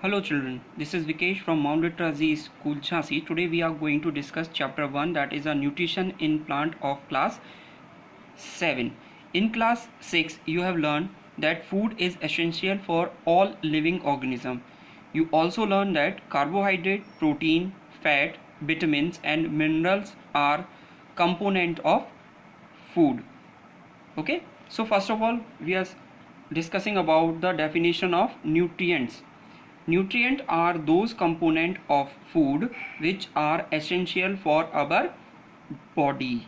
Hello children, this is Vikesh from Mount Literacy School Jhansi. Today we are going to discuss chapter 1, that is a nutrition in plant of class 7. In class 6 you have learned that food is essential for all living organisms. You also learned that carbohydrate, protein, fat, vitamins and minerals are component of food. Okay, so first of all we are discussing about the definition of nutrients. Nutrients are those components of food which are essential for our body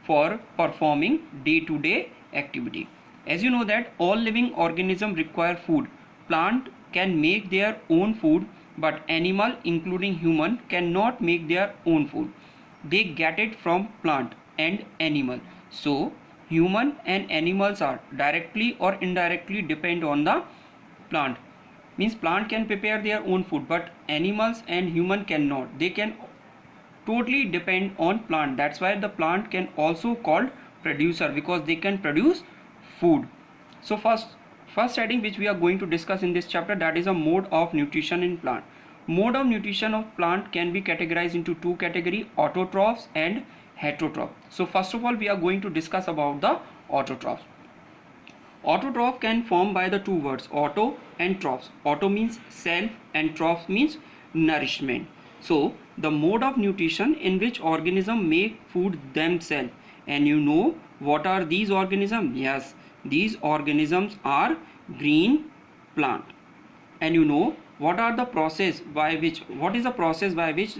for performing day-to-day activity. As you know that all living organisms require food. Plant can make their own food, but animal including human cannot make their own food. They get it from plant and animal. So human and animals are directly or indirectly depend on the plant. Means plant can prepare their own food, but animals and human cannot. They can totally depend on plant. That's why the plant can also called producer, because they can produce food. So first heading which we are going to discuss in this chapter, that is a mode of nutrition in plant. Mode of nutrition of plant can be categorized into two categories, autotrophs and heterotrophs. So first of all we are going to discuss about the autotrophs. Autotroph can form by the two words auto and trophs. Auto means self and troph means nourishment. So the mode of nutrition in which organisms make food themselves. And you know what are these organisms? Yes, these organisms are green plant. And you know what is the process by which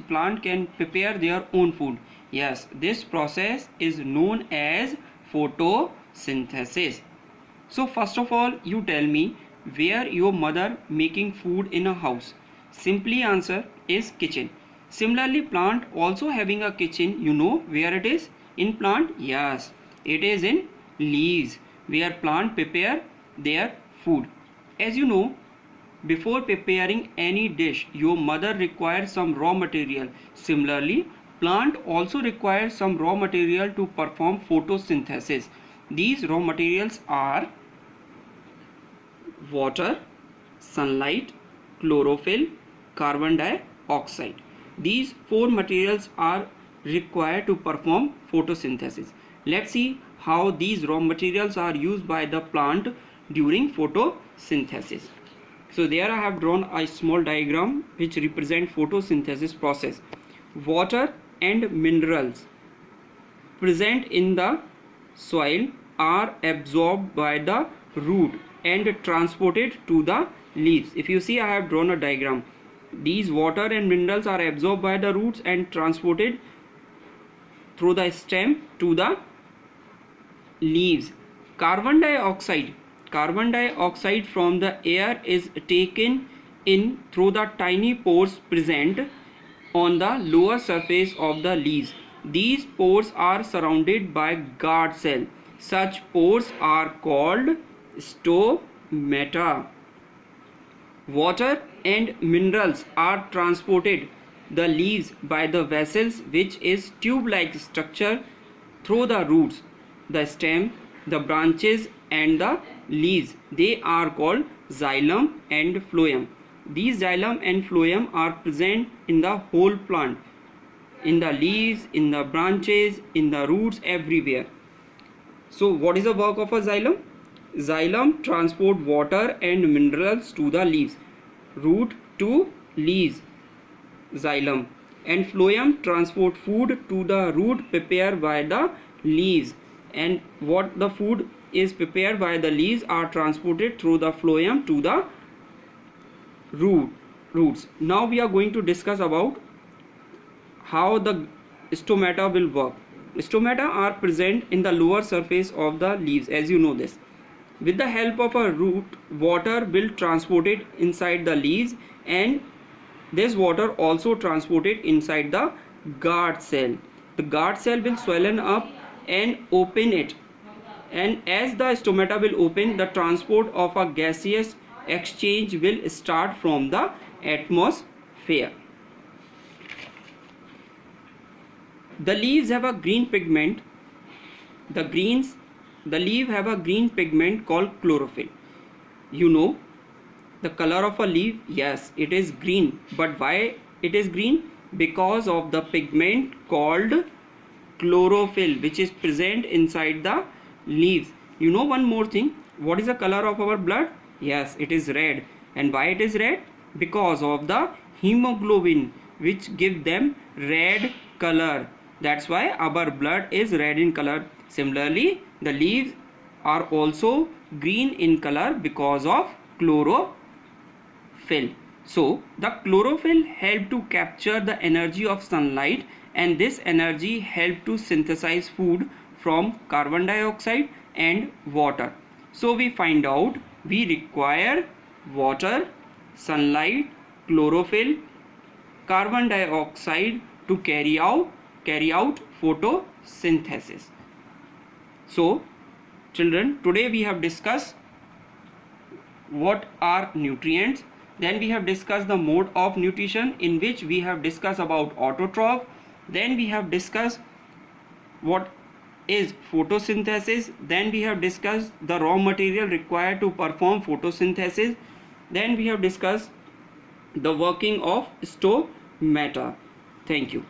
plant can prepare their own food? Yes, this process is known as photosynthesis. So first of all you tell me, where your mother making food in a house? Simply answer is kitchen. Similarly plant also having a kitchen. You know where it is in plant? Yes, it is in leaves, where plant prepare their food. As you know, before preparing any dish your mother requires some raw material. Similarly plant also requires some raw material to perform photosynthesis. These raw materials are water, sunlight, chlorophyll, carbon dioxide. These four materials are required to perform photosynthesis. Let's see how these raw materials are used by the plant during photosynthesis. So there I have drawn a small diagram which represent photosynthesis process. Water and minerals present in the soil are absorbed by the root and transported to the leaves. If you see, I have drawn a diagram. These water and minerals are absorbed by the roots and transported through the stem to the leaves. Carbon dioxide from the air is taken in through the tiny pores present on the lower surface of the leaves. These pores are surrounded by guard cell. Such pores are called stomata. Water and minerals are transported the leaves by the vessels, which is tube-like structure, through the roots, the stem, the branches and the leaves. They are called xylem and phloem. These xylem and phloem are present in the whole plant, in the leaves, in the branches, in the roots, everywhere. So what is the work of a xylem? Xylem transport water and minerals to the leaves, root to leaves, xylem, and phloem transport food to the root prepared by the leaves, and what the food is prepared by the leaves are transported through the phloem to the roots. Now we are going to discuss about how the stomata will work. Stomata are present in the lower surface of the leaves, as you know this. With the help of a root, water will transported inside the leaves, and this water also transported inside the guard cell. The guard cell will swellen up and open it, and as the stomata will open, the transport of a gaseous exchange will start from the atmosphere. The leaves have a green pigment. The leaf have a green pigment called chlorophyll. You know The color of a leaf, yes, it is green. But why it is green? Because of the pigment called chlorophyll, which is present inside the leaves. You know one more thing, what is the color of our blood? Yes, it is red. And why it is red? Because of the hemoglobin, which give them red color. That's why our blood is red in color. Similarly, the leaves are also green in color because of chlorophyll. So the chlorophyll help to capture the energy of sunlight, and this energy help to synthesize food from carbon dioxide and water. So we find out we require water, sunlight, chlorophyll, carbon dioxide to carry out photosynthesis. So children, today we have discussed what are nutrients. Then we have discussed the mode of nutrition, in which we have discussed about autotroph. Then we have discussed what is photosynthesis. Then we have discussed the raw material required to perform photosynthesis. Then we have discussed the working of stomata. Thank you.